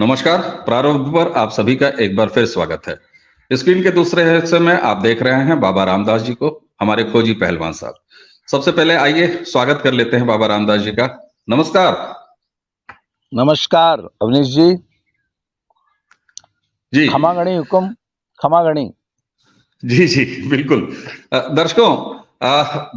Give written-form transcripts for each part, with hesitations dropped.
नमस्कार। प्रारंभ पर आप सभी का एक बार फिर स्वागत है। स्क्रीन के दूसरे हिस्से में आप देख रहे हैं बाबा रामदास जी को, हमारे खोजी पहलवान साहब। सबसे पहले आइए स्वागत कर लेते हैं बाबा रामदास जी का। नमस्कार नमस्कार अवनीश जी। जी। खमागणी हुकुम, खमागणी। जी जी, बिल्कुल। दर्शकों,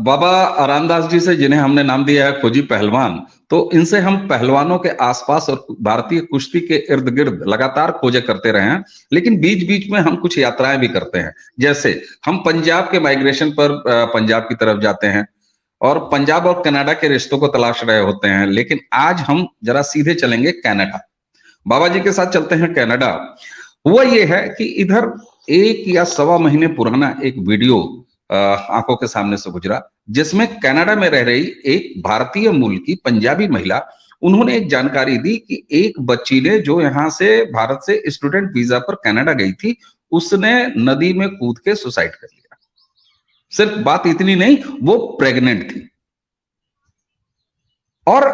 बाबा रामदास जी से, जिन्हें हमने नाम दिया है खोजी पहलवान, तो इनसे हम पहलवानों के आसपास और भारतीय कुश्ती के इर्द गिर्द लगातार खोजें करते रहे हैं। लेकिन बीच बीच में हम कुछ यात्राएं भी करते हैं। जैसे हम पंजाब के माइग्रेशन पर पंजाब की तरफ जाते हैं और पंजाब और कनाडा के रिश्तों को तलाश रहे होते हैं। लेकिन आज हम जरा सीधे चलेंगे कनाडा। बाबा जी के साथ चलते हैं कनाडा। हुआ ये है कि इधर एक या सवा महीने पुराना एक वीडियो आंखों के सामने से गुजरा, जिसमें कनाडा में रह रही एक भारतीय मूल की पंजाबी महिला, उन्होंने एक जानकारी दी कि एक बच्ची ने, जो यहाँ से भारत से स्टूडेंट वीजा पर कनाडा गई थी, उसने नदी में कूद के सुसाइड कर लिया। सिर्फ बात इतनी नहीं, वो प्रेग्नेंट थी। और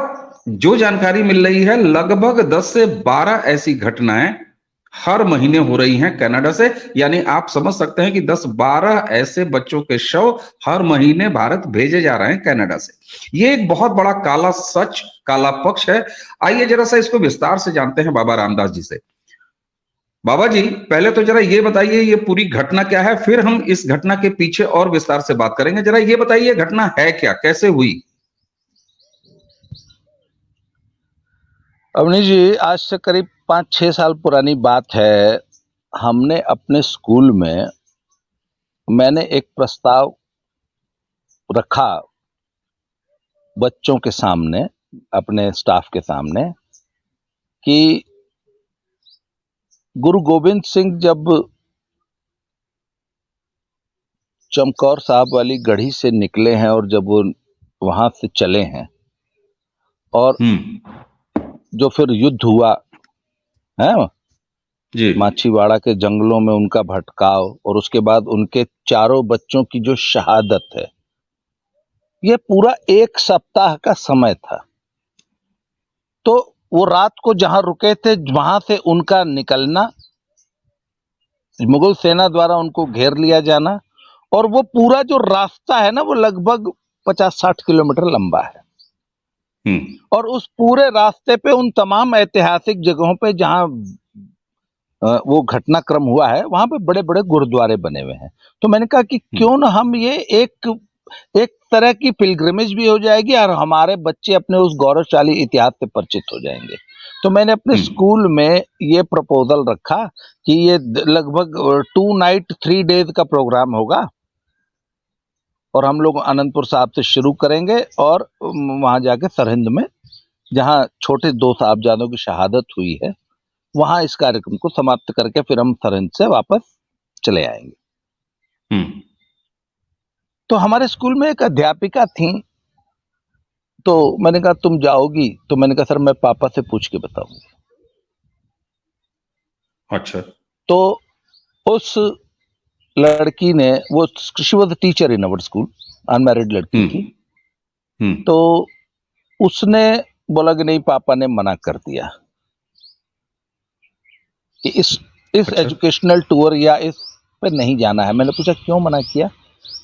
जो जानकारी मिल रही है, लगभग 10 से 12 ऐसी घटनाएं हर महीने हो रही हैं कनाडा से। यानी आप समझ सकते हैं कि 10-12 ऐसे बच्चों के शव हर महीने भारत भेजे जा रहे हैं कनाडा से। ये एक बहुत बड़ा काला सच, काला पक्ष है। आइए जरा सा इसको विस्तार से जानते हैं बाबा रामदास जी से। बाबा जी, पहले तो जरा ये बताइए, ये पूरी घटना क्या है, फिर हम इस घटना के पीछे और विस्तार से बात करेंगे। जरा ये बताइए, घटना है क्या, कैसे हुई? अवनीश जी, आज से करीब 5-6 साल पुरानी बात है। हमने अपने स्कूल में, मैंने एक प्रस्ताव रखा बच्चों के सामने, अपने स्टाफ के सामने, कि गुरु गोविंद सिंह जब चमकौर साहब वाली गढ़ी से निकले हैं और जब वो वहां से चले हैं, और जो फिर युद्ध हुआ है जी माछीवाड़ा के जंगलों में, उनका भटकाव, और उसके बाद उनके चारों बच्चों की जो शहादत है, ये पूरा 1 सप्ताह का समय था। तो वो रात को जहां रुके थे, वहां से उनका निकलना, मुगल सेना द्वारा उनको घेर लिया जाना, और वो पूरा जो रास्ता है ना, वो लगभग 50-60 किलोमीटर लंबा है। और उस पूरे रास्ते पे, उन तमाम ऐतिहासिक जगहों पे जहां वो घटनाक्रम हुआ है, वहां पे बड़े बड़े गुरुद्वारे बने हुए हैं। तो मैंने कहा कि क्यों ना हम ये एक तरह की पिलग्रिमेज भी हो जाएगी और हमारे बच्चे अपने उस गौरवशाली इतिहास से परिचित हो जाएंगे। तो मैंने अपने स्कूल में ये प्रपोजल रखा कि ये लगभग 2 नाइट 3 डेज का प्रोग्राम होगा, और हम लोग आनंदपुर साहब से शुरू करेंगे और वहां जाके सरहिंद में, जहां छोटे 2 साहबजादों की शहादत हुई है, वहां इस कार्यक्रम को समाप्त करके फिर हम सरहिंद से वापस चले आएंगे। तो हमारे स्कूल में एक अध्यापिका थी। तो मैंने कहा तुम जाओगी? तो मैंने कहा सर, मैं पापा से पूछ के बताऊंगी। अच्छा। तो उस लड़की ने, वो she was a teacher in our school, unmarried लड़की थी। तो उसने बोला कि नहीं, पापा ने मना कर दिया कि इस अच्छा। एजुकेशनल टूर या इस पे नहीं जाना है। मैंने पूछा क्यों मना किया?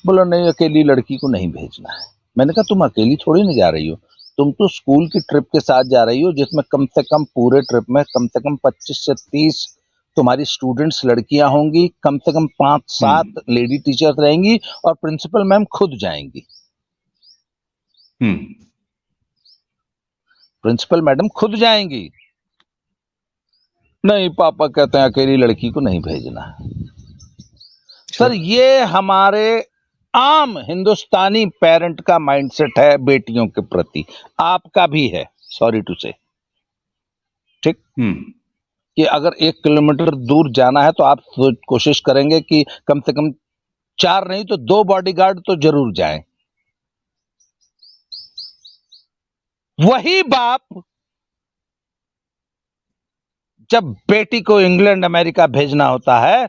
बोला नहीं, अकेली लड़की को नहीं भेजना है। मैंने कहा तुम अकेली थोड़ी नहीं जा रही हो, तुम तो स्कूल की ट्रिप के साथ जा रही हो, जिसमें कम से कम पूरे ट्रिप में कम से कम 25 से 30 तुम्हारी स्टूडेंट्स लड़कियां होंगी, कम से कम 5-7 लेडी टीचर्स रहेंगी, और प्रिंसिपल मैम खुद जाएंगी। प्रिंसिपल मैडम खुद जाएंगी। नहीं, पापा कहते हैं अकेली लड़की को नहीं भेजना है। सर, ये हमारे आम हिंदुस्तानी पेरेंट का माइंडसेट है बेटियों के प्रति, आपका भी है, सॉरी टू से। ठीक, कि अगर 1 किलोमीटर दूर जाना है तो आप कोशिश करेंगे कि कम से कम 4 नहीं तो 2 बॉडीगार्ड तो जरूर जाएं। वही बाप जब बेटी को इंग्लैंड अमेरिका भेजना होता है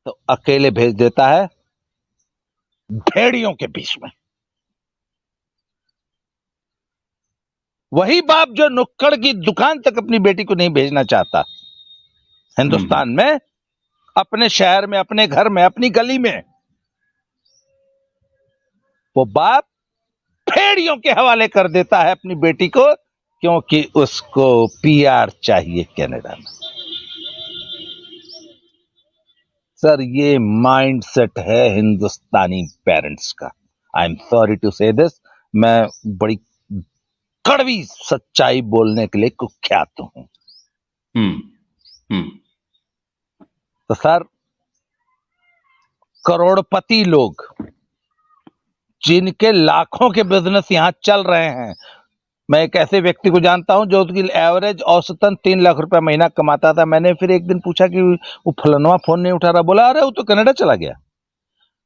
तो अकेले भेज देता है भेड़ियों के बीच में। वही बाप जो नुक्कड़ की दुकान तक अपनी बेटी को नहीं भेजना चाहता हिंदुस्तान में, अपने शहर में, अपने घर में, अपनी गली में, वो बाप भेड़ियों के हवाले कर देता है अपनी बेटी को, क्योंकि उसको पीआर चाहिए कनाडा में। सर, ये माइंडसेट है हिंदुस्तानी पेरेंट्स का। आई एम सॉरी टू से दिस, मैं बड़ी कड़वी सच्चाई बोलने के लिए कुख्यात हूं। हम्म तो सर, करोड़पति लोग जिनके लाखों के बिजनेस यहां चल रहे हैं, मैं एक ऐसे व्यक्ति को जानता हूं जो उसकी एवरेज औसतन 3 लाख रुपए महीना कमाता था। मैंने फिर एक दिन पूछा कि वो फलनवा फोन नहीं उठा रहा, बोला अरे वो तो कनाडा चला गया।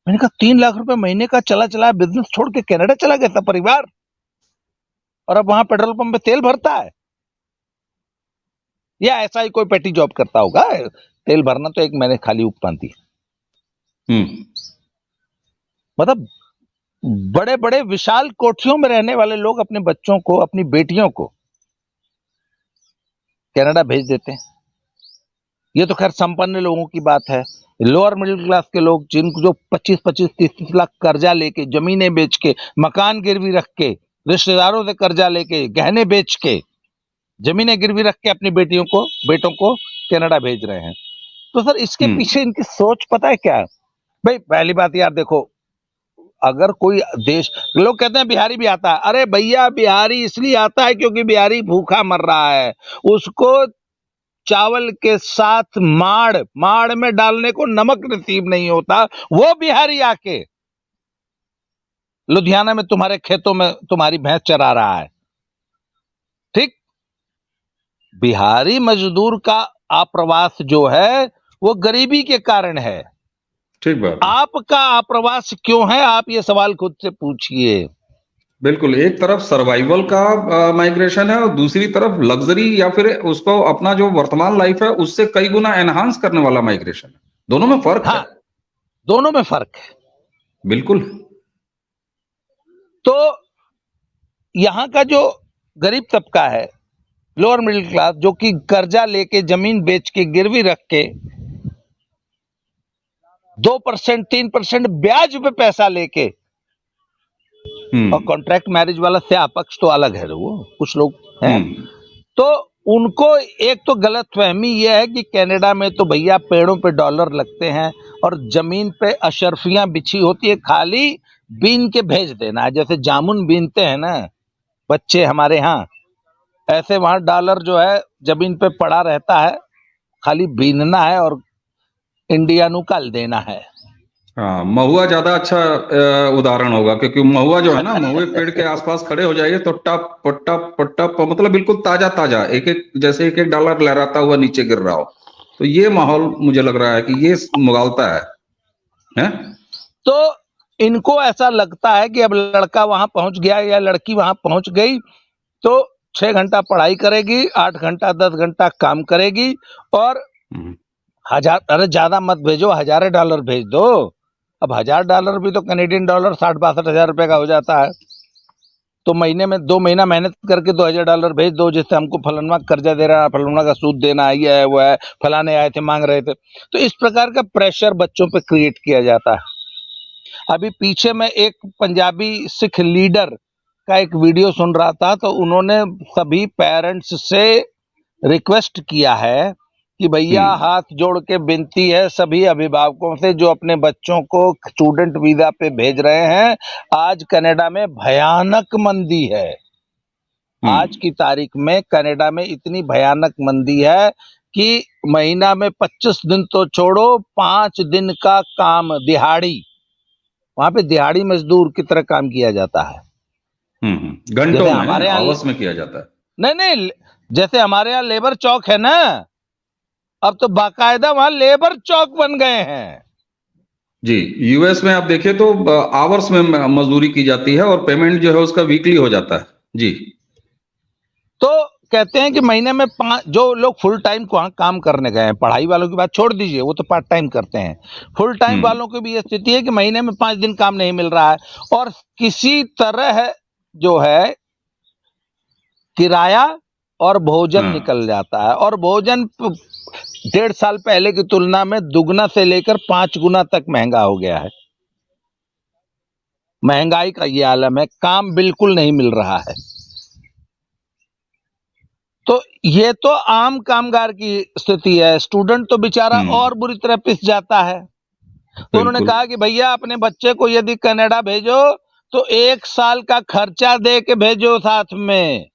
मैंने कहा 3 लाख रुपए महीने का चला चला बिजनेस छोड़ के कनाडा चला गया था परिवार, और अब वहां पेट्रोल पंप में तेल भरता है, या ऐसा ही कोई पेटी जॉब करता होगा। तेल भरना तो एक मैंने खाली उपपाती। मतलब बड़े बड़े विशाल कोठरियों में रहने वाले लोग अपने बच्चों को, अपनी बेटियों को कनाडा भेज देते हैं। ये तो खैर संपन्न लोगों की बात है। लोअर मिडिल क्लास के लोग जिनको जो 25-25, 30-30 लाख कर्जा लेके, जमीनें बेच के, मकान गिरवी रख के, रिश्तेदारों से कर्जा लेके, गहने बेच के, जमीनें गिरवी रख के अपनी बेटों को कनाडा भेज रहे हैं। तो सर, इसके पीछे इनकी सोच पता है क्या है? भाई पहली बात यार देखो, अगर कोई देश, लोग कहते हैं बिहारी भी आता है, अरे भैया बिहारी इसलिए आता है क्योंकि बिहारी भूखा मर रहा है, उसको चावल के साथ माड़ में डालने को नमक नसीब नहीं होता। वो बिहारी आके लुधियाना में तुम्हारे खेतों में तुम्हारी भैंस चरा रहा है। ठीक, बिहारी मजदूर का आप्रवास जो है वो गरीबी के कारण है। ठीक बात। आपका आप्रवास क्यों है, आप ये सवाल खुद से पूछिए। बिल्कुल, एक तरफ सर्वाइवल का माइग्रेशन है और दूसरी तरफ लग्जरी या फिर उसको अपना जो वर्तमान लाइफ है उससे कई गुना एनहांस करने वाला माइग्रेशन है। दोनों में फर्क है। दोनों में फर्क है, बिल्कुल। तो यहां का जो गरीब तबका है, लोअर मिडिल क्लास, जो कि कर्जा लेके, जमीन बेच के, गिरवी रख के 2%, 3% ब्याज पे पैसा लेके, और कॉन्ट्रैक्ट मैरिज वाला से अपक्ष तो अलग है, वो कुछ लोग हैं, तो उनको एक तो गलत फहमी यह है कि कनाडा में तो भैया पेड़ों पे डॉलर लगते हैं और जमीन पे अशर्फियां बिछी होती है, खाली बीन के भेज देना है। जैसे जामुन बीनते हैं ना बच्चे हमारे यहाँ, ऐसे वहां डॉलर जो है जमीन पे पड़ा रहता है, खाली बीनना है और इंडिया नु कल देना है। हाँ, महुआ ज्यादा अच्छा उदाहरण होगा, क्योंकि महुआ जो है ना, महुए पेड़ के आसपास खड़े हो जाइए तो टप टप टप, मतलब बिल्कुल ताजा ताजा, एक एक जैसे एक एक डॉलर लहराता हुआ नीचे गिर रहा हो। तो ये माहौल मुझे लग रहा है कि ये मुगालता है? तो इनको ऐसा लगता है कि अब लड़का वहां पहुंच गया या लड़की वहां पहुंच गई तो 6 घंटा पढ़ाई करेगी, 8 घंटा 10 घंटा काम करेगी, और अरे ज्यादा मत भेजो, $1000 भेज दो। अब $1000 भी तो कनेडियन डॉलर 60-62 हजार रुपए का हो जाता है। तो महीने में 2 महीना मेहनत करके $2000 भेज दो, जिससे हमको फलाना कर्जा दे रहा है, फलाना का सूद देना है, ये है वो है, फलाने आए थे मांग रहे थे। तो इस प्रकार का प्रेशर बच्चों पे क्रिएट किया जाता है। अभी पीछे मैं एक पंजाबी सिख लीडर का एक वीडियो सुन रहा था, तो उन्होंने सभी पेरेंट्स से रिक्वेस्ट किया है कि भैया हाथ जोड़ के विनती है सभी अभिभावकों से जो अपने बच्चों को स्टूडेंट वीजा पे भेज रहे हैं, आज कनाडा में भयानक मंदी है। आज की तारीख में कनाडा में इतनी भयानक मंदी है कि महीना में 25 दिन तो छोड़ो, 5 दिन का काम दिहाड़ी, वहां पे दिहाड़ी मजदूर की तरह काम किया जाता है। घंटों में, हमारे आवर्स में किया जाता है। नहीं, जैसे हमारे यहाँ लेबर चौक है ना, अब तो बाकायदा वहां लेबर चौक बन गए हैं। जी, यूएस में आप देखिए तो आवर्स में मजदूरी की जाती है और पेमेंट जो है उसका वीकली हो जाता है। जी, तो कहते हैं कि महीने में 5, जो लोग फुल टाइम काम करने गए हैं, पढ़ाई वालों की बात छोड़ दीजिए, वो तो पार्ट टाइम करते हैं, फुल टाइम वालों की भी ये स्थिति है कि महीने में 5 दिन काम नहीं मिल रहा है, और किसी तरह जो है किराया और भोजन हाँ। निकल जाता है, और भोजन 1.5 साल पहले की तुलना में दुगना से लेकर 5 गुना तक महंगा हो गया है। महंगाई का ये आलम है, काम बिल्कुल नहीं मिल रहा है। तो ये तो आम कामगार की स्थिति है। स्टूडेंट तो बेचारा और बुरी तरह पिस जाता है। तो उन्होंने बिल्कुल। कहा कि भैया अपने बच्चे को यदि कनाडा भेजो तो 1 साल का खर्चा दे के भेजो साथ में,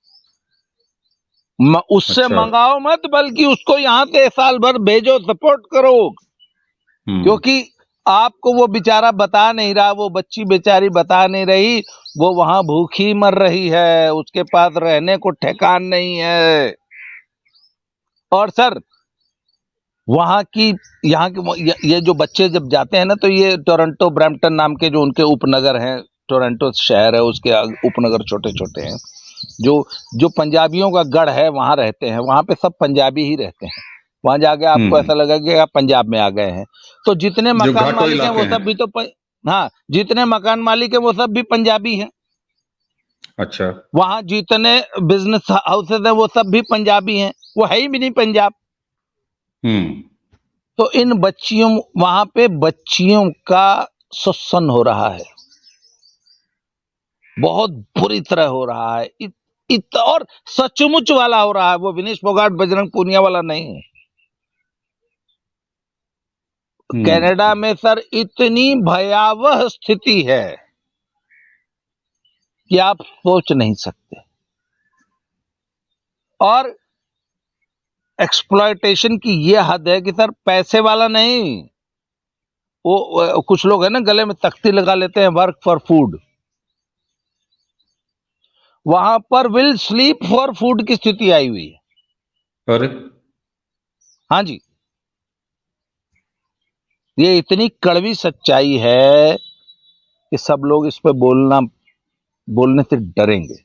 उससे अच्छा। मंगाओ मत, बल्कि उसको यहाँ से साल भर भेजो, सपोर्ट करो। क्योंकि आपको वो बेचारा बता नहीं रहा, वो बच्ची बेचारी बता नहीं रही, वो वहां भूखी मर रही है, उसके पास रहने को ठिकान नहीं है। और सर वहां की यहाँ के ये जो बच्चे जब जाते हैं ना, तो ये टोरंटो ब्रैम्पटन नाम के जो उनके उपनगर हैं, टोरंटो शहर है उसके उपनगर छोटे छोटे हैं, जो जो पंजाबियों का गढ़ है, वहां रहते हैं। वहां पे सब पंजाबी ही रहते हैं। वहां जाके आपको ऐसा लगेगा कि आप पंजाब में आ गए हैं। तो जितने जो मकान घाटो मालिक हैं इलाके वो सब हैं। भी तो हाँ, जितने मकान मालिक हैं वो सब भी पंजाबी हैं। अच्छा। वहां जितने बिजनेस हाउसेज हैं वो सब भी पंजाबी हैं, वो है ही भी नहीं पंजाब। तो इन बच्चियों, वहां पे बच्चियों का शोषण हो रहा है, बहुत बुरी तरह हो रहा है। और सचमुच वाला हो रहा है, वो विनेश फोगाट बजरंग पूनिया वाला नहीं है। कनाडा में सर इतनी भयावह स्थिति है कि आप सोच नहीं सकते। और एक्सप्लॉयटेशन की ये हद है कि सर पैसे वाला नहीं, वो कुछ लोग है ना गले में तख्ती लगा लेते हैं, वर्क फॉर फूड। वहां पर विल स्लीप फॉर फूड की स्थिति आई हुई है। अरे हाँ जी, ये इतनी कड़वी सच्चाई है कि सब लोग इस पे बोलने से डरेंगे।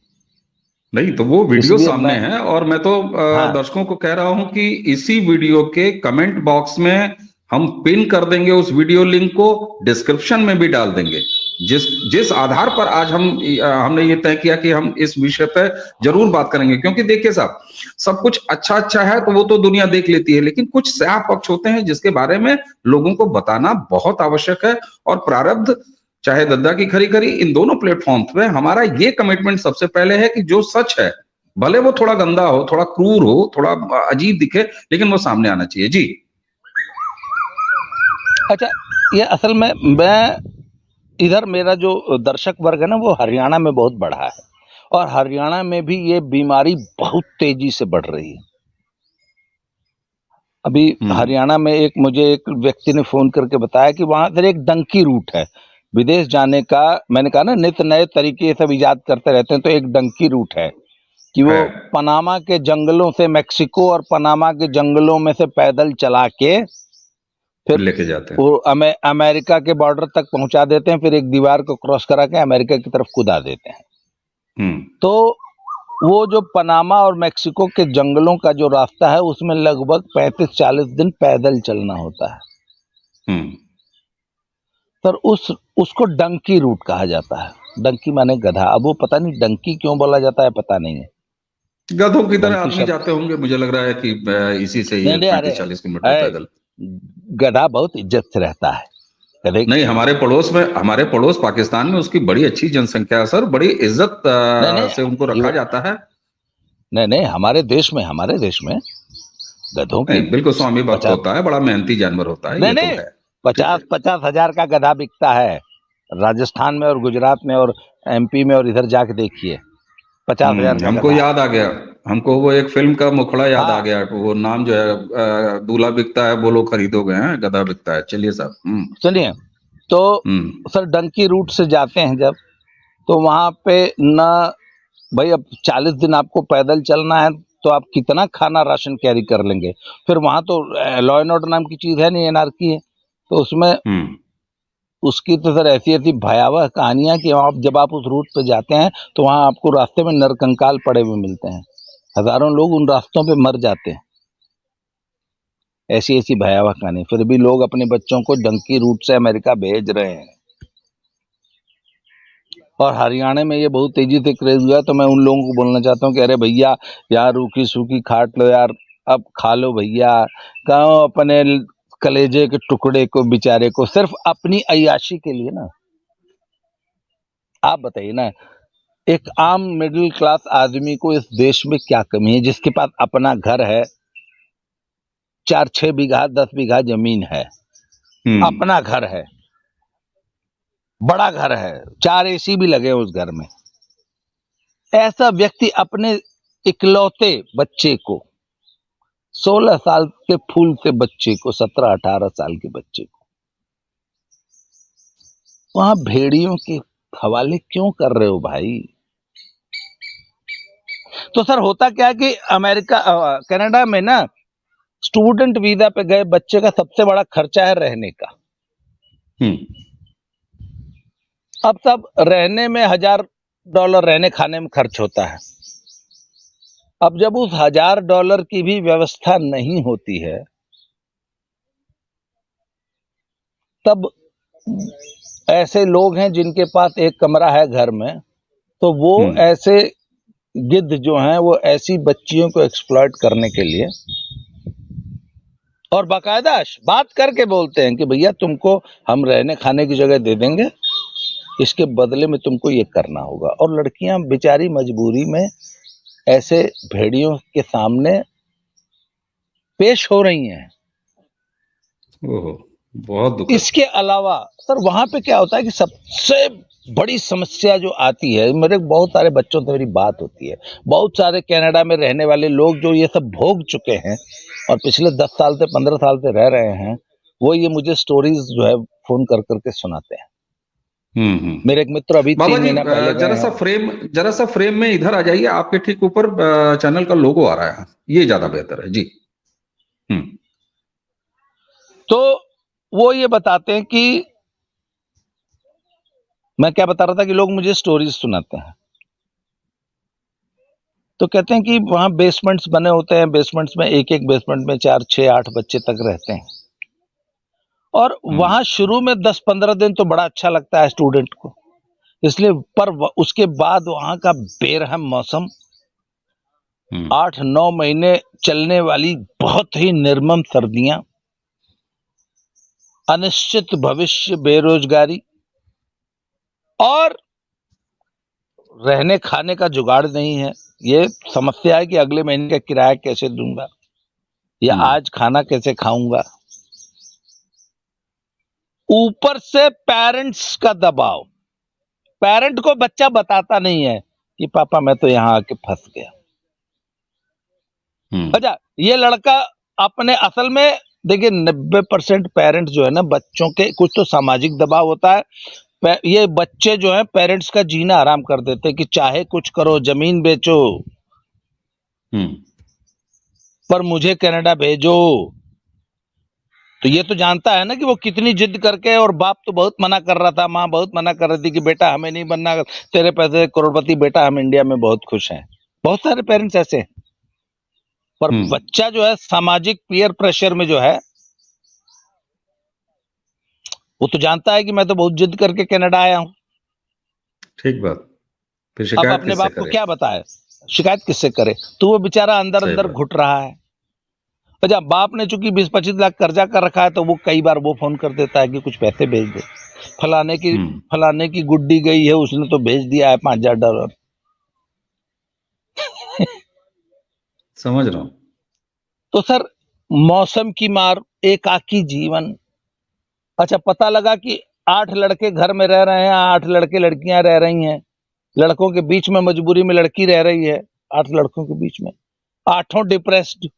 नहीं, तो वो वीडियो इसलिए सामने मैं, है, और मैं तो हाँ, दर्शकों को कह रहा हूं कि इसी वीडियो के कमेंट बॉक्स में हम पिन कर देंगे उस वीडियो लिंक को, डिस्क्रिप्शन में भी डाल देंगे। जिस जिस आधार पर आज हमने ये तय किया कि हम इस विषय पे जरूर बात करेंगे, क्योंकि देखिए साहब, सब कुछ अच्छा अच्छा है तो वो तो दुनिया देख लेती है, लेकिन कुछ स्याह पक्ष होते हैं जिसके बारे में लोगों को बताना बहुत आवश्यक है। और प्रारब्ध चाहे दद्दा की खरी खरी, इन दोनों प्लेटफॉर्म पे हमारा ये कमिटमेंट सबसे पहले है कि जो सच है, भले वो थोड़ा गंदा हो, थोड़ा क्रूर हो, थोड़ा अजीब दिखे, लेकिन वो सामने आना चाहिए। जी। अच्छा, ये असल में मैं इधर मेरा जो दर्शक वर्ग है ना वो हरियाणा में बहुत बढ़ा है, और हरियाणा में भी ये बीमारी बहुत तेजी से बढ़ रही है। अभी हरियाणा में मुझे एक व्यक्ति ने फोन करके बताया कि वहां पर एक डंकी रूट है विदेश जाने का। मैंने कहा ना, नित्य नए तरीके सब इजाद करते रहते हैं, तो एक डंकी रूट है कि वो पनामा के जंगलों से, मैक्सिको और पनामा के जंगलों में से पैदल चला के फिर लेके जाते हैं। वो अमेरिका के बॉर्डर तक पहुंचा देते हैं, फिर एक दीवार को क्रॉस करा के अमेरिका की तरफ कूदा देते हैं। तो वो जो पनामा और मैक्सिको के जंगलों का जो रास्ता है उसमें लगभग 35-40 दिन पैदल चलना होता है। पर उसको डंकी रूट कहा जाता है। डंकी माने गधा। अब वो पता नहीं डंकी क्यों बोला जाता है, पता नहीं है। गधों की तरह डंकी आदमी शब्द जाते होंगे, मुझे लग रहा है कि इसी से ये नहीं, अरे 35-40 किलोमीटर पैदल। गधा बहुत इज्जत से रहता है। नहीं, हमारे पड़ोस पाकिस्तान में उसकी बड़ी अच्छी जनसंख्या है सर, बड़ी इज्जत से उनको रखा जाता है। नहीं, हमारे देश में गधों की बिल्कुल स्वामी भक्त होता है, बड़ा मेहनती जानवर होता है, ये तो है। 50-50 हजार का गधा बिकता है राजस्थान में और गुजरात में और एमपी में, और इधर जाके देखिए 50,000 का हमको गधा। याद आ गया, हमको वो एक फिल्म का मुखड़ा याद आ हाँ, गया, वो नाम जो है दूल्हा बिकता है बोलो खरीदोगे, हैं गधा बिकता है। चलिए साहब। सुनिए, तो सर डंकी रूट से जाते हैं जब, तो वहां पे न भाई, अब 40 दिन आपको पैदल चलना है तो आप कितना खाना राशन कैरी कर लेंगे। फिर वहां तो लॉ एंड ऑर्डर नाम की चीज है नहीं, एनआरकी है। तो उसमें उसकी तो सर ऐसी ऐसी भयावह कहानियां कि जब आप उस रूट पे जाते हैं तो वहां आपको रास्ते में नरकंकाल पड़े हुए मिलते हैं। हजारों लोग उन रास्तों पे मर जाते हैं। ऐसी ऐसी भयावह कहानी, फिर भी लोग अपने बच्चों को डंकी रूट से अमेरिका भेज रहे हैं। और हरियाणा में ये बहुत तेजी से क्रेज हुआ है। तो मैं उन लोगों को बोलना चाहता हूँ कि अरे भैया यार रूखी सूखी खाट लो यार, अब खा लो भैया, कहो अपने कलेजे के टुकड़े को बेचारे को सिर्फ अपनी अय्याशी के लिए ना। आप बताइए ना, एक आम मिडिल क्लास आदमी को इस देश में क्या कमी है, जिसके पास अपना घर है, 4-6 बीघा 10 बीघा जमीन है, अपना घर है, बड़ा घर है, 4 एसी भी लगे उस घर में। ऐसा व्यक्ति अपने इकलौते बच्चे को, 16 साल के फूल से बच्चे को, 17-18 साल के बच्चे को वहां भेड़ियों के हवाले क्यों कर रहे हो भाई? तो सर होता क्या है कि कनाडा में ना स्टूडेंट वीजा पे गए बच्चे का सबसे बड़ा खर्चा है रहने का। अब सब रहने में $1000 रहने खाने में खर्च होता है। अब जब उस $1000 की भी व्यवस्था नहीं होती है, तब ऐसे लोग हैं जिनके पास एक कमरा है घर में, तो वो ऐसे गिद्ध जो हैं वो ऐसी बच्चियों को एक्सप्लॉइट करने के लिए और बाकायदा बात करके बोलते हैं कि भैया तुमको हम रहने खाने की जगह दे देंगे, इसके बदले में तुमको ये करना होगा। और लड़कियां बेचारी मजबूरी में ऐसे भेड़ियों के सामने पेश हो रही हैं। ओह, बहुत दुखद। इसके अलावा सर वहां पे क्या होता है कि सबसे बड़ी समस्या जो आती है, मेरे बहुत सारे बच्चों से मेरी बात होती है, बहुत सारे कनाडा में रहने वाले लोग जो ये सब भोग चुके हैं और पिछले 10 साल से 15 साल से रह रहे हैं, वो ये मुझे स्टोरीज जो है फोन कर करके सुनाते हैं। मेरे एक मित्र अभी बाबा 3 जी महीना पहले जरा सा फ्रेम में इधर आ जाइए, आपके ठीक ऊपर चैनल का लोगो आ रहा है, ये ज्यादा बेहतर है जी। तो वो ये बताते हैं कि मैं क्या बता रहा था कि लोग मुझे स्टोरीज सुनाते हैं, तो कहते हैं कि वहां बेसमेंट्स बने होते हैं, बेसमेंट्स में एक बेसमेंट में 4, 6, 8 बच्चे तक रहते हैं। और वहां शुरू में 10-15 दिन तो बड़ा अच्छा लगता है स्टूडेंट को, इसलिए पर उसके बाद वहां का बेरहम मौसम, 8-9 महीने चलने वाली बहुत ही निर्मम सर्दियां, अनिश्चित भविष्य, बेरोजगारी और रहने खाने का जुगाड़ नहीं है। ये समस्या है कि अगले महीने का किराया कैसे दूंगा या आज खाना कैसे खाऊंगा। ऊपर से पेरेंट्स का दबाव, पेरेंट को बच्चा बताता नहीं है कि पापा मैं तो यहां आके फंस गया। अच्छा, ये लड़का अपने असल में देखिए 90% पेरेंट्स जो है ना, बच्चों के कुछ तो सामाजिक दबाव होता है, ये बच्चे जो है पेरेंट्स का जीना आराम कर देते हैं कि चाहे कुछ करो, जमीन बेचो पर मुझे कनाडा भेजो। तो ये तो जानता है ना कि वो कितनी जिद करके, और बाप तो बहुत मना कर रहा था, माँ बहुत मना कर रही थी कि बेटा हमें नहीं बनना, तेरे पैसे करोड़पति बेटा, हम इंडिया में बहुत खुश हैं। बहुत सारे पेरेंट्स ऐसे हैं। पर बच्चा जो है सामाजिक पीयर प्रेशर में जो है, वो तो जानता है कि मैं तो बहुत जिद करके कनाडा आया हूं। ठीक बात, फिर अब शिकायत अपने किससे बाप को करे? क्या बताए, शिकायत किससे करे? तो वो बेचारा अंदर सही अंदर बात। घुट रहा है। अच्छा, बाप ने चूंकि 20-25 लाख कर्जा कर रखा है, तो वो कई बार वो फोन कर देता है कि कुछ पैसे भेज दे, फलाने की गुड्डी गई है, उसने तो भेज दिया है $5000। समझ रहा हूं। तो सर मौसम की मार, एकाकी जीवन। अच्छा, पता लगा कि 8 लड़के घर में रह रहे हैं, 8 लड़के लड़कियां रह रही हैं, लड़कों के बीच में मजबूरी में लड़की रह रही है, 8 लड़कों के बीच में 8 डिप्रेस्ड।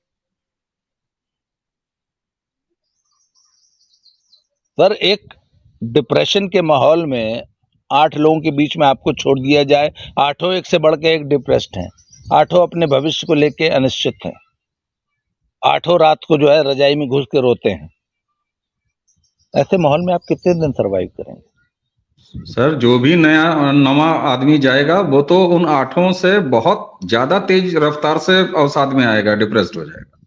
सर एक डिप्रेशन के माहौल में 8 लोगों के बीच में आपको छोड़ दिया जाए, 8 एक से बढ़ के एक डिप्रेस्ड हैं, 8 अपने भविष्य को लेके अनिश्चित हैं, 8 रात को जो है रजाई में घुस के रोते हैं। ऐसे माहौल में आप कितने दिन सरवाइव करेंगे? सर जो भी नवा आदमी जाएगा वो तो उन 8 से बहुत ज्यादा तेज रफ्तार से अवसाद में आएगा, डिप्रेस्ड हो जाएगा।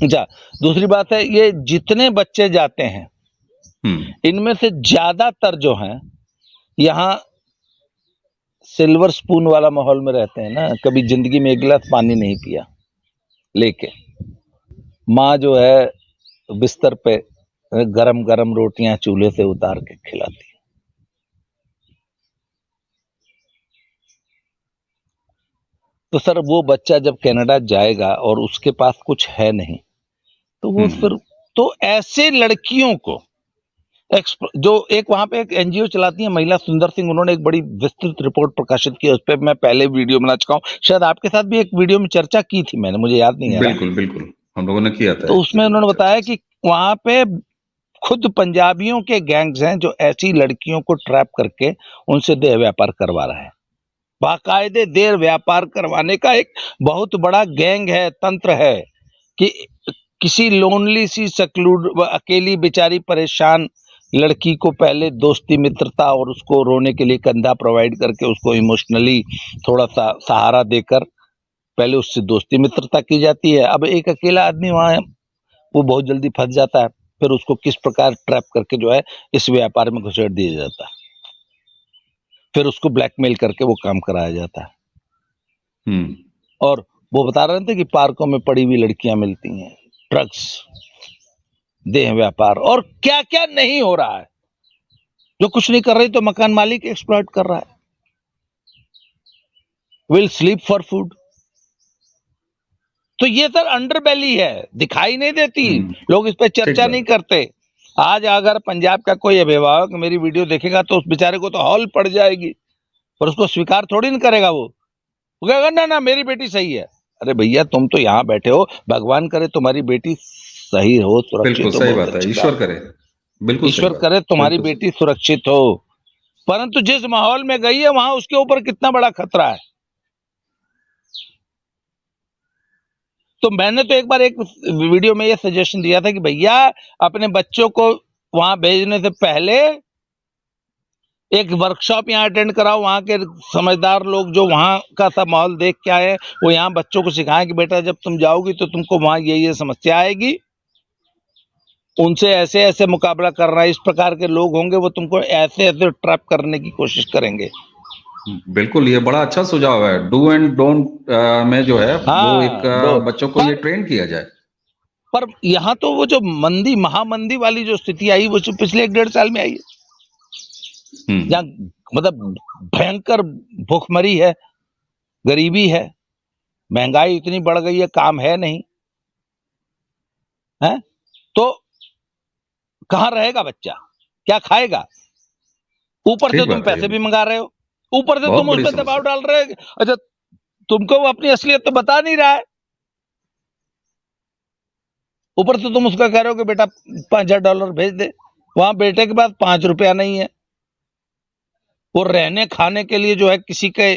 अच्छा, दूसरी बात है, ये जितने बच्चे जाते हैं इनमें से ज्यादातर जो हैं यहाँ सिल्वर स्पून वाला माहौल में रहते हैं ना, कभी जिंदगी में एक गिलास पानी नहीं पिया, लेके माँ जो है बिस्तर पे गरम गरम रोटियां चूल्हे से उतार के खिलाती है। तो सर वो बच्चा जब कनाडा जाएगा और उसके पास कुछ है नहीं, तो वो फिर तो ऐसे लड़कियों को जो एक वहां पे एक एनजीओ चलाती है महिला सुंदर सिंह, उन्होंने एक बड़ी विस्तृत रिपोर्ट प्रकाशित की, उस पर मैं पहले वीडियो बना चुका हूं, शायद आपके साथ भी एक वीडियो में चर्चा की थी मैंने, मुझे याद नहीं आ रहा। बिल्कुल बिल्कुल हम लोगों ने किया था। तो उसमें उन्होंने बताया कि वहां पे खुद पंजाबियों के गैंग्स हैं जो ऐसी लड़कियों को ट्रैप करके उनसे देह व्यापार करवा रहा है। बाकायदे देह व्यापार करवाने का एक बहुत बड़ा गैंग है, तंत्र है कि किसी लोनली सी सक्लूड अकेली बेचारी परेशान लड़की को पहले दोस्ती मित्रता और उसको रोने के लिए कंधा प्रोवाइड करके उसको इमोशनली थोड़ा सा सहारा देकर पहले उससे दोस्ती मित्रता की जाती है। अब एक अकेला आदमी वहां वो बहुत जल्दी फंस जाता है, फिर उसको किस प्रकार ट्रैप करके जो है इस व्यापार में घुसेड़ दिया जाता है, फिर उसको ब्लैकमेल करके वो काम कराया जाता है। और वो बता रहे थे कि पार्कों में पड़ी हुई लड़कियां मिलती हैं, ड्रग्स, देह व्यापार और क्या क्या नहीं हो रहा है। जो कुछ नहीं कर रही तो मकान मालिक एक्सप्लॉइट कर रहा है, विल स्लीप फॉर फूड। तो ये सर अंडरबेली है, दिखाई नहीं देती, लोग इस पे चर्चा नहीं करते। आज अगर पंजाब का कोई अभिभावक मेरी वीडियो देखेगा तो उस बेचारे को तो हॉल पड़ जाएगी, पर उसको स्वीकार थोड़ी नहीं करेगा। वो कहेगा ना ना मेरी बेटी सही है। अरे भैया तुम तो यहाँ बैठे हो, भगवान करे तुम्हारी बेटी सही हो, सुरक्षित हो, सही बात है, ईश्वर करे, बिल्कुल ईश्वर करे तुम्हारी बेटी सुरक्षित हो। परंतु जिस माहौल में गई है वहां उसके ऊपर कितना बड़ा खतरा है। तो मैंने तो एक बार एक वीडियो में ये सजेशन दिया था कि भैया अपने बच्चों को वहां भेजने से पहले एक वर्कशॉप यहाँ अटेंड कराओ, वहां के समझदार लोग जो वहां का सब माहौल देख के आए वो यहाँ बच्चों को सिखाएं कि बेटा जब तुम जाओगी तो तुमको वहां ये समस्या आएगी, उनसे ऐसे ऐसे मुकाबला करना, इस प्रकार के लोग होंगे वो तुमको ऐसे ऐसे ट्रैप करने की कोशिश करेंगे। बिल्कुल, ये बड़ा अच्छा सुझाव है। डू एंड डोंट में जो है वो एक बच्चों को ये ट्रेन किया जाए। पर यहाँ तो वो जो मंदी, महामंदी वाली जो स्थिति आई वो पिछले 1-1.5 साल में आई है, जहाँ मतलब भयंकर भूखमरी है, गरीबी है, महंगाई इतनी बढ़ गई है, काम है नहीं है, तो कहाँ रहेगा बच्चा, क्या खाएगा? ऊपर से तुम पैसे भी मंगा रहे हो, ऊपर से तुम उस पर दबाव डाल रहे हो। अच्छा तुमको वो अपनी असलियत तो बता नहीं रहा है, ऊपर से तुम उसका कह रहे हो कि बेटा $5000 भेज दे, वहां बेटे के पास 5 रुपया नहीं है, वो रहने खाने के लिए जो है किसी के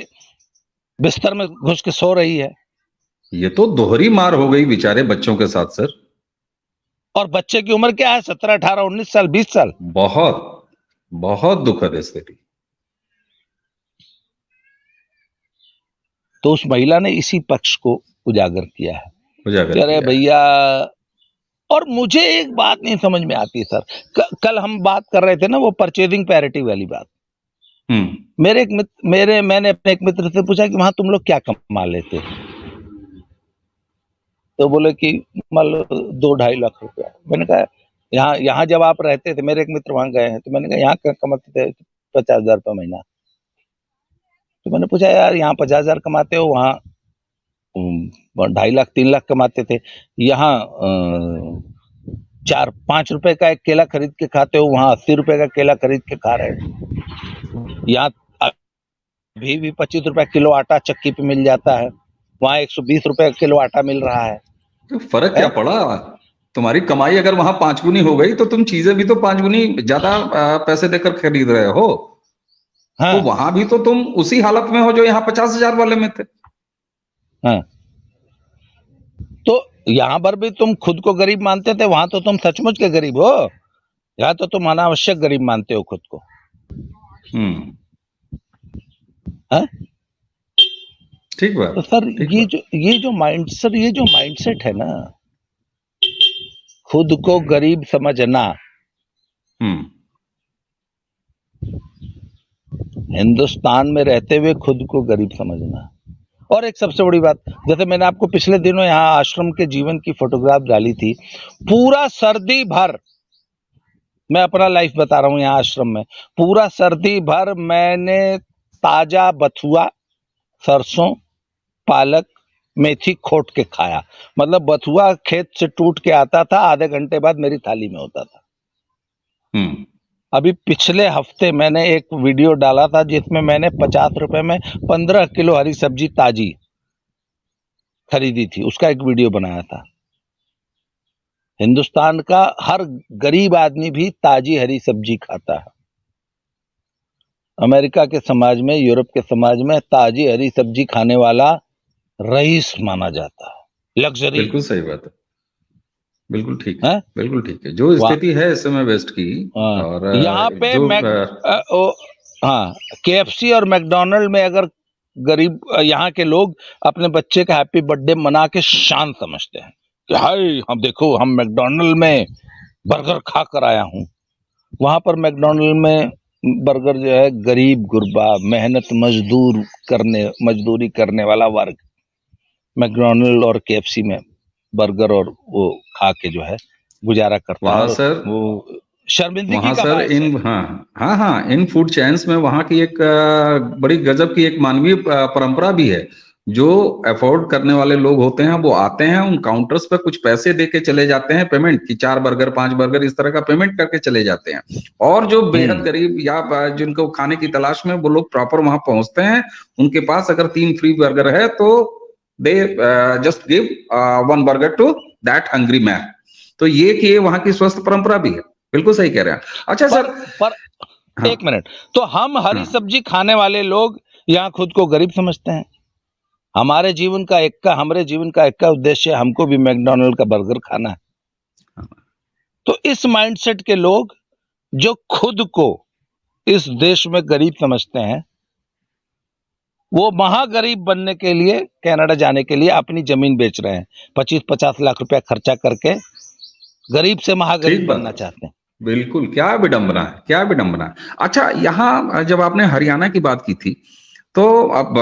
बिस्तर में घुस के सो रही है। ये तो दोहरी मार हो गई बेचारे बच्चों के साथ सर। और बच्चे की उम्र क्या है? 17, 18, 19 साल, 20 साल। बहुत बहुत दुखद स्थिति। तो उस महिला ने इसी पक्ष को उजागर किया है। अरे भैया, और मुझे एक बात नहीं समझ में आती सर, कल हम बात कर रहे थे ना वो परचेजिंग पैरिटी वाली बात। मैंने अपने एक मित्र से पूछा कि वहां तुम लोग क्या कमा लेते, तो बोले कि मान लो 2-2.5 लाख रुपया। मैंने कहा यहाँ जब आप रहते थे, मेरे एक मित्र वहां गए हैं, तो मैंने कहा यहाँ क्या कमाते थे? 50,000 रुपये महीना। तो मैंने पूछा यार यहाँ 50,000 कमाते हो, वहाँ 2.5 लाख 3 लाख कमाते थे, यहाँ 4-5 रुपए का एक केला खरीद के खाते हो, वहां 80 रुपए का केला खरीद के खा रहे हो। यहाँ अभी भी 25 रुपए किलो आटा चक्की पे मिल जाता है, वहां 120 रुपए किलो आटा मिल रहा है। तो फर्क क्या पड़ा? तुम्हारी कमाई अगर वहां 5 गुनी हो गई तो तुम चीजें भी तो 5 गुनी ज्यादा पैसे देकर खरीद रहे हो। हाँ। तो वहां भी तो तुम उसी हालत में हो जो यहाँ 50,000 वाले में थे। हाँ। तो यहाँ पर भी तुम खुद को गरीब मानते थे, वहां तो तुम सचमुच के गरीब हो, यहाँ तो तुम अनावश्यक गरीब मानते हो खुद को। हाँ? ठीक बात। तो सर ये जो माइंडसेट है ना, खुद को गरीब समझना, हिंदुस्तान में रहते हुए खुद को गरीब समझना। और एक सबसे बड़ी बात, जैसे मैंने आपको पिछले दिनों यहाँ आश्रम के जीवन की फोटोग्राफ डाली थी, पूरा सर्दी भर, मैं अपना लाइफ बता रहा हूँ यहाँ आश्रम में, पूरा सर्दी भर मैंने ताजा बथुआ, सरसों, पालक, मेथी खोट के खाया। मतलब बथुआ खेत से टूट के आता था, आधे घंटे बाद मेरी थाली में होता था। अभी पिछले हफ्ते मैंने एक वीडियो डाला था जिसमें मैंने 50 रुपए में 15 किलो हरी सब्जी ताजी खरीदी थी, उसका एक वीडियो बनाया था। हिंदुस्तान का हर गरीब आदमी भी ताजी हरी सब्जी खाता है। अमेरिका के समाज में, यूरोप के समाज में ताजी हरी सब्जी खाने वाला रईस माना जाता है, लग्जरी। बिल्कुल सही बात है, बिल्कुल ठीक है, बिल्कुल ठीक है। जो स्थिति है इस समय वेस्ट की, और यहाँ पे KFC और मैकडोनल्ड में अगर गरीब यहाँ के लोग अपने बच्चे का हैप्पी बर्थडे मना के शान समझते हैं कि हाय हम देखो हम मैकडोनल्ड में बर्गर खा कर आया हूँ। वहां पर मैकडोनल्ड में बर्गर जो है गरीब गुरबा मेहनत मजदूरी करने वाला वर्ग मैकडोनल्ड और KFC में बर्गर और वो खा के जो है गुजारा करता है। सर वो शर्मिंदगी वहाँ का सर बात इन है। हाँ इन फूड चेन्स में वहाँ की एक बड़ी गजब की एक मानवीय परंपरा भी है। जो अफोर्ड करने वाले लोग होते हैं वो आते हैं, उन काउंटर्स पे कुछ पैसे दे के चले जाते हैं, पेमेंट की 4 बर्गर 5 बर्गर इस तरह का पेमेंट करके चले जाते हैं। और जो बेहद गरीब या जिनको खाने की तलाश में वो लोग प्रॉपर वहां पहुंचते हैं, उनके पास अगर 3 फ्री बर्गर है तो they just give 1 burger to that hungry man. तो ये वहां की स्वस्थ परंपरा भी है। बिल्कुल सही कह रहे हैं। अच्छा पर एक मिनट, तो हम हरी सब्जी खाने वाले लोग यहाँ खुद को गरीब समझते हैं। हमारे जीवन का एक का उद्देश्य हमको भी मैकडोनल्ड का बर्गर खाना है। तो इस माइंडसेट के लोग जो खुद को इस देश में गरीब समझते हैं, वो महागरीब बनने के लिए कनाडा जाने के लिए अपनी जमीन बेच रहे हैं। 25-50 लाख रुपया खर्चा करके गरीब से महागरीब बनना चाहते हैं। बिल्कुल, क्या विडंबना है, क्या विडंबना है। अच्छा, यहाँ जब आपने हरियाणा की बात की थी, तो अब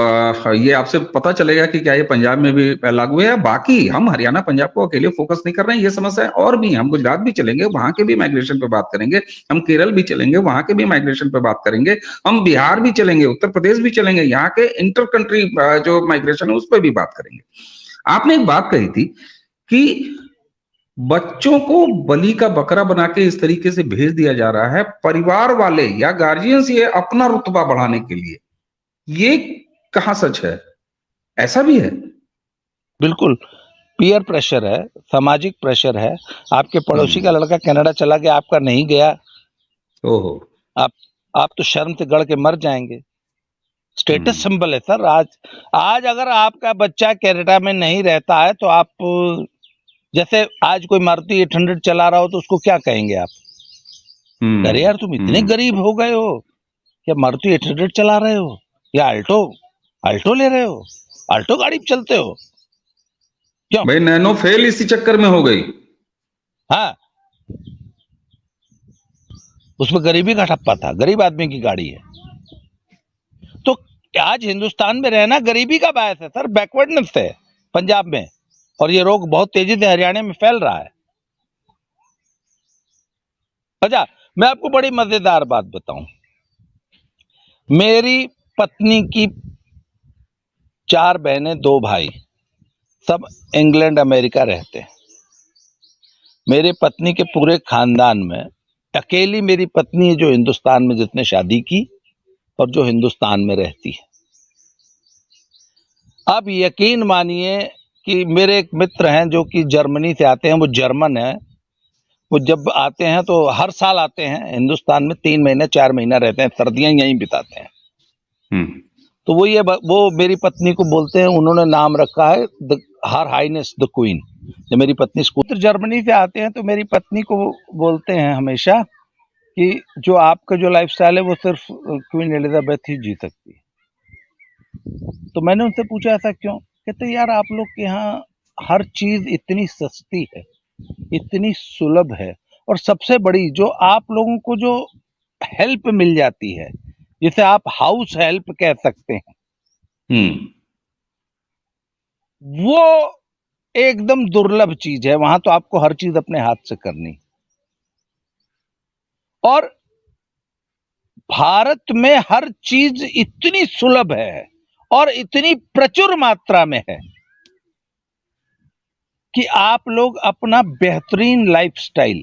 ये आपसे पता चलेगा कि क्या ये पंजाब में भी लागू है। बाकी हम हरियाणा पंजाब को अकेले फोकस नहीं कर रहे हैं, ये समस्या है और भी। हम गुजरात भी चलेंगे, वहां के भी माइग्रेशन पे बात करेंगे। हम केरल भी चलेंगे, वहां के भी माइग्रेशन पे बात करेंगे। हम बिहार भी चलेंगे, उत्तर प्रदेश भी चलेंगे, यहाँ के इंटर कंट्री जो माइग्रेशन है उस पर भी बात करेंगे। आपने एक बात कही थी कि बच्चों को बलि का बकरा बना के इस तरीके से भेज दिया जा रहा है, परिवार वाले या गार्जियंस ये अपना रुतबा बढ़ाने के लिए। ये कहां सच है? ऐसा भी है? बिल्कुल, पीयर प्रेशर है, सामाजिक प्रेशर है। आपके पड़ोसी का लड़का कनाडा चला गया, आपका नहीं गया, ओहो, आप तो शर्म से गड़ के मर जाएंगे। स्टेटस सिंबल है सर। आज अगर आपका बच्चा कनाडा में नहीं रहता है तो आप, जैसे आज कोई मारुति 800 चला रहा हो तो उसको क्या कहेंगे आप? अरे यार तुम इतने गरीब हो गए हो, क्या मारुति 800 चला रहे हो या अल्टो ले रहे हो, अल्टो गाड़ी चलते हो क्यों? भाई नैनो फेल इसी चक्कर में हो गई। हाँ, उसमें गरीबी का ठप्पा था, गरीब आदमी की गाड़ी है। तो आज हिंदुस्तान में रहना गरीबी का बायस है सर, बैकवर्डनेस है पंजाब में, और ये रोग बहुत तेजी से हरियाणा में फैल रहा है। अच्छा, मैं आपको बड़ी मजेदार बात बताऊं। मेरी पत्नी की 4 बहनें 2 भाई सब इंग्लैंड अमेरिका रहते हैं। मेरे पत्नी के पूरे खानदान में अकेली मेरी पत्नी है जो हिंदुस्तान में जिसने शादी की और जो हिंदुस्तान में रहती है। अब यकीन मानिए कि मेरे एक मित्र हैं जो कि जर्मनी से आते हैं, वो जर्मन है। वो जब आते हैं तो हर साल आते हैं हिंदुस्तान में, 3 महीने 4 महीना रहते हैं, सर्दियां यहीं बिताते हैं। तो वो मेरी पत्नी को बोलते हैं, उन्होंने नाम रखा है हर हाइनेस द क्वीन। जब मेरी पत्नी स्कूल जर्मनी से आते हैं तो मेरी पत्नी को बोलते हैं हमेशा कि जो आपका जो लाइफस्टाइल है वो सिर्फ क्वीन एलिजाबेथ ही जी सकती है। तो मैंने उनसे पूछा ऐसा क्यों? कहते यार आप लोग के यहाँ हर चीज इतनी सस्ती है, इतनी सुलभ है, और सबसे बड़ी जो आप लोगों को जो हेल्प मिल जाती है, जिसे आप हाउस हेल्प कह सकते हैं, वो एकदम दुर्लभ चीज है। वहां तो आपको हर चीज अपने हाथ से करनी। और भारत में हर चीज इतनी सुलभ है और इतनी प्रचुर मात्रा में है कि आप लोग अपना बेहतरीन लाइफस्टाइल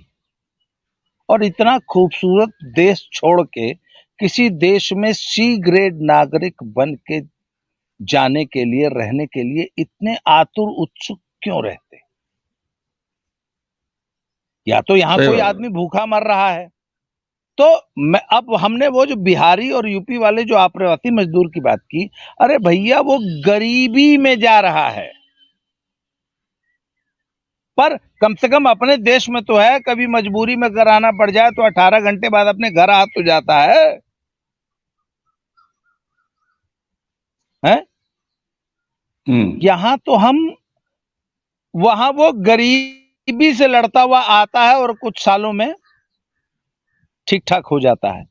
और इतना खूबसूरत देश छोड़ के किसी देश में सी ग्रेड नागरिक बन के जाने के लिए, रहने के लिए इतने आतुर उत्सुक क्यों रहते? या तो यहां कोई आदमी भूखा मर रहा है। तो अब हमने वो जो बिहारी और यूपी वाले जो आप्रवासी मजदूर की बात की, अरे भैया वो गरीबी में जा रहा है, पर कम से कम अपने देश में तो है, कभी मजबूरी में अगर आना पड़ जाए तो 18 घंटे बाद अपने घर आ तो जाता है। यहां तो हम, वहां वो गरीबी से लड़ता हुआ आता है और कुछ सालों में ठीक ठाक हो जाता है।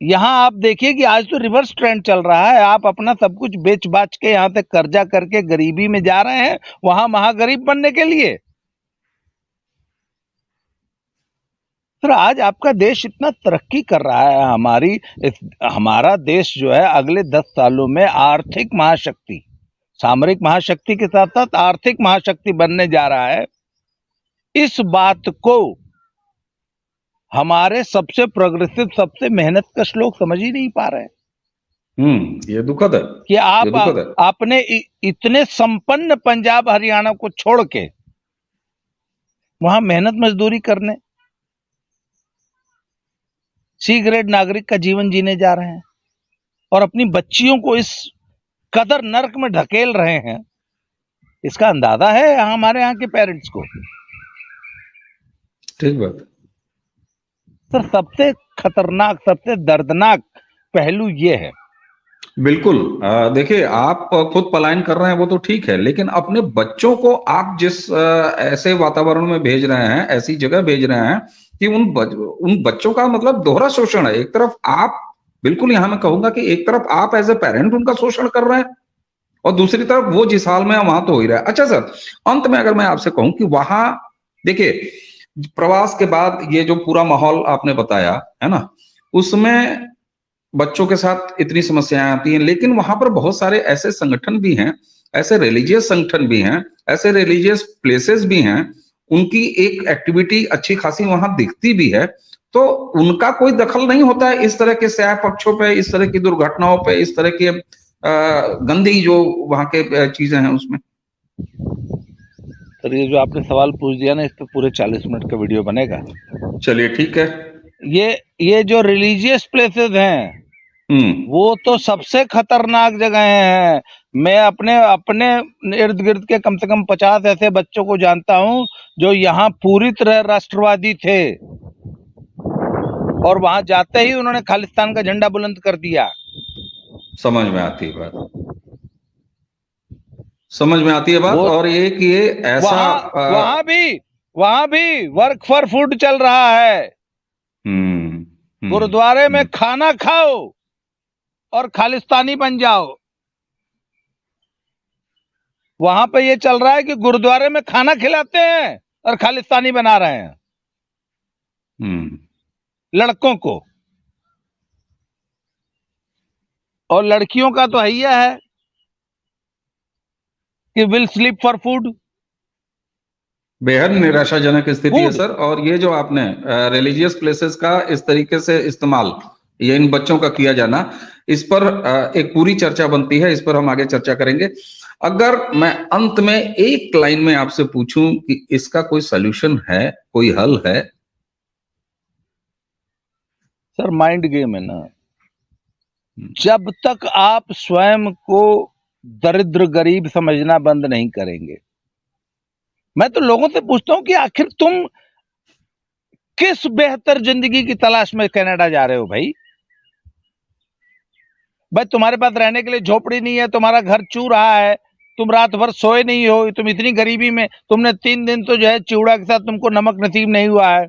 यहां आप देखिए कि आज तो रिवर्स ट्रेंड चल रहा है। आप अपना सब कुछ बेच बाच के यहां तक कर्जा करके गरीबी में जा रहे हैं, वहां महागरीब बनने के लिए। सर, आज आपका देश इतना तरक्की कर रहा है, हमारा देश जो है अगले 10 सालों में आर्थिक महाशक्ति, सामरिक महाशक्ति के साथ साथ आर्थिक महाशक्ति बनने जा रहा है। इस बात को हमारे सबसे प्रोग्रेसिव, सबसे मेहनतकश लोग समझ ही नहीं पा रहे हैं। ये दुखद है कि आपने इतने संपन्न पंजाब हरियाणा को छोड़ के वहां मेहनत मजदूरी करने सी ग्रेड नागरिक का जीवन जीने जा रहे हैं और अपनी बच्चियों को इस कदर नर्क में ढकेल रहे हैं। इसका अंदाजा है हमारे यहाँ के पेरेंट्स को। ठीक बात। सर, सबसे खतरनाक, सबसे दर्दनाक पहलू ये है। बिल्कुल। देखिए, आप खुद पलायन कर रहे हैं वो तो ठीक है, लेकिन अपने बच्चों को आप जिस ऐसे वातावरण में भेज रहे हैं, ऐसी जगह भेज रहे हैं कि उन बच्चों का मतलब दोहरा शोषण है। एक तरफ आप, बिल्कुल यहां मैं कहूंगा कि एक तरफ आप एज ए पेरेंट उनका शोषण कर रहे हैं और दूसरी तरफ वो जिस हाल में है वहां तो हो ही रहा है। अच्छा सर, अंत में अगर मैं आपसे कहूं कि वहां देखिए, प्रवास के बाद ये जो पूरा माहौल आपने बताया है ना, उसमें बच्चों के साथ इतनी समस्याएं आती हैं, लेकिन वहां पर बहुत सारे ऐसे संगठन भी हैं, ऐसे रिलीजियस संगठन भी हैं, ऐसे रिलीजियस प्लेसेस भी हैं, उनकी एक एक्टिविटी अच्छी खासी वहां दिखती भी है। तो उनका कोई दखल नहीं होता है इस तरह के स्याह पक्षों पे, इस तरह की दुर्घटनाओं पे, इस तरह के गंदी जो वहां के चीजें हैं उसमें? सर, ये जो आपने सवाल पूछ दिया ना, इस पे पूरे 40 मिनट का वीडियो बनेगा। चलिए ठीक है। ये जो रिलीजियस प्लेसेस हैं, वो तो सबसे खतरनाक जगह हैं। मैं अपने इर्द गिर्द के कम से कम 50 ऐसे बच्चों को जानता हूं जो यहाँ पूरी तरह राष्ट्रवादी थे और वहां जाते ही उन्होंने खालिस्तान का झंडा बुलंद कर दिया। समझ में आती है बात, समझ में आती है बात। और एक ये ऐसा वहां भी वर्क फॉर फूड चल रहा है। गुरुद्वारे में खाना खाओ और खालिस्तानी बन जाओ। वहां पे ये चल रहा है कि गुरुद्वारे में खाना खिलाते हैं और खालिस्तानी बना रहे हैं लड़कों को। और लड़कियों का तो हैया है कि विल स्लीप फॉर फूड। बेहद निराशाजनक स्थिति है सर। और ये जो आपने रिलीजियस प्लेसेस का इस तरीके से इस्तेमाल, ये इन बच्चों का किया जाना, इस पर एक पूरी चर्चा बनती है, इस पर हम आगे चर्चा करेंगे। अगर मैं अंत में एक लाइन में आपसे पूछूं कि इसका कोई सॉल्यूशन है, कोई हल है? सर, माइंड गेम है ना। जब तक आप स्वयं को दरिद्र गरीब समझना बंद नहीं करेंगे। मैं तो लोगों से पूछता हूं कि आखिर तुम किस बेहतर जिंदगी की तलाश में कनाडा जा रहे हो भाई? तुम्हारे पास रहने के लिए झोपड़ी नहीं है, तुम्हारा घर चू रहा है, तुम रात भर सोए नहीं हो, तुम इतनी गरीबी में, तुमने 3 दिन तो जो है चिवड़ा के साथ तुमको नमक नसीब नहीं हुआ है।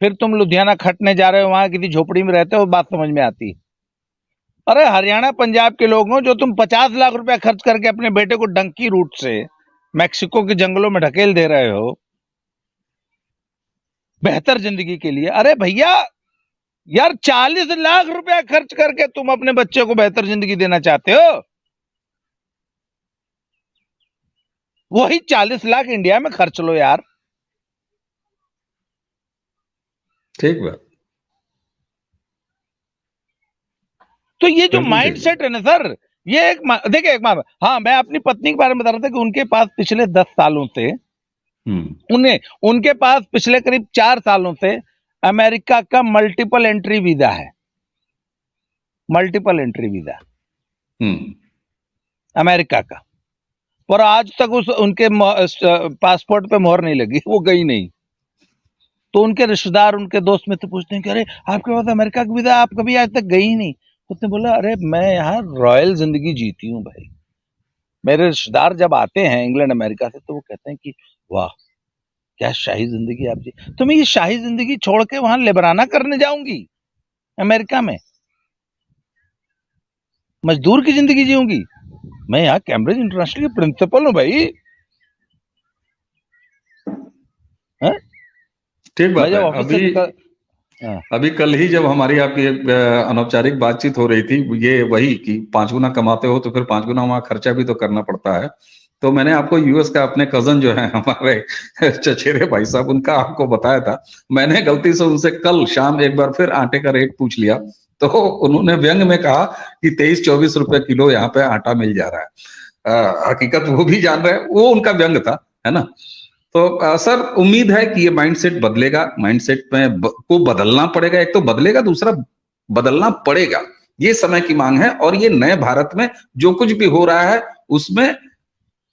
फिर तुम लुधियाना खटने जा रहे हो, वहां किसी झोपड़ी में रहते हो, बात समझ में आती है। अरे हरियाणा पंजाब के लोग हो जो तुम 50 लाख रुपया खर्च करके अपने बेटे को डंकी रूट से मैक्सिको के जंगलों में ढकेल दे रहे हो बेहतर जिंदगी के लिए। अरे भैया यार, 40 लाख रुपया खर्च करके तुम अपने बच्चे को बेहतर जिंदगी देना चाहते हो, वही 40 लाख इंडिया में खर्च लो यार। ठीक बात। तो ये जो बिल्कुल माइंड ठीक सेट है ना सर, ये देखिए एक बात, हाँ मैं अपनी पत्नी के बारे में बता रहा था कि उनके पास पिछले 10 सालों से उनके पास पिछले करीब 4 सालों से अमेरिका का मल्टीपल एंट्री वीजा है। मल्टीपल एंट्री वीजा अमेरिका का, पर आज तक उनके पासपोर्ट पे मोहर नहीं लगी, वो गई नहीं। तो उनके रिश्तेदार, उनके दोस्त में से पूछते हैं कि अरे आपके पास अमेरिका का वीजा, आप कभी आज तक गई नहीं। उसने बोला अरे मैं यहाँ रॉयल जिंदगी जीती हूँ भाई। मेरे रिश्तेदार जब आते हैं इंग्लैंड अमेरिका से तो वो कहते हैं कि वाह क्या शाही जिंदगी आप जी। तो मैं ये शाही जिंदगी छोड़ के वहां लेबराना करने जाऊंगी अमेरिका में, मजदूर की जिंदगी जीऊंगी। मैं यहाँ कैम्ब्रिज इंटरनेशनल के प्रिंसिपल हूँ भाई। ठीक बात है। अभी कल ही जब हमारी आपकी अनौपचारिक बातचीत हो रही थी, ये वही कि 5 गुना कमाते हो तो फिर 5 गुना वहां खर्चा भी तो करना पड़ता है। तो मैंने आपको यूएस का अपने कजन जो है हमारे चचेरे भाई साहब, उनका आपको बताया था। मैंने गलती से उनसे कल शाम एक बार फिर आटे का रेट पूछ लिया, तो उन्होंने व्यंग में कहा कि 23-24 रुपए किलो यहाँ पे आटा मिल जा रहा है। हकीकत वो भी जान रहे हैं, वो उनका व्यंग था, है ना। तो सर उम्मीद है कि ये माइंडसेट बदलेगा, माइंडसेट में को बदलना पड़ेगा। एक तो बदलेगा, दूसरा बदलना पड़ेगा, ये समय की मांग है। और ये नए भारत में जो कुछ भी हो रहा है उसमें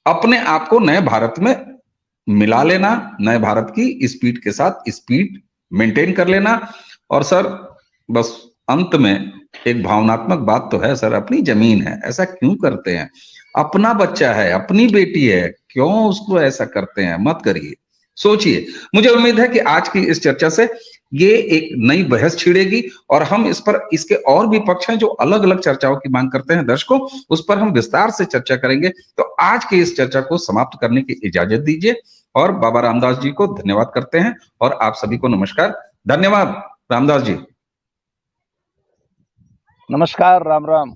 अपने आप को नए भारत में मिला लेना, नए भारत की स्पीड के साथ स्पीड मेंटेन कर लेना। और सर बस अंत में एक भावनात्मक बात तो है सर, अपनी जमीन है, ऐसा क्यों करते हैं? अपना बच्चा है, अपनी बेटी है, क्यों उसको ऐसा करते हैं? मत करिए, सोचिए। मुझे उम्मीद है कि आज की इस चर्चा से ये एक नई बहस छिड़ेगी और हम इस पर, इसके और भी पक्ष हैं जो अलग अलग चर्चाओं की मांग करते हैं दर्शकों, उस पर हम विस्तार से चर्चा करेंगे। तो आज की इस चर्चा को समाप्त करने की इजाजत दीजिए और बाबा रामदास जी को धन्यवाद करते हैं और आप सभी को नमस्कार। धन्यवाद रामदास जी। नमस्कार, राम राम।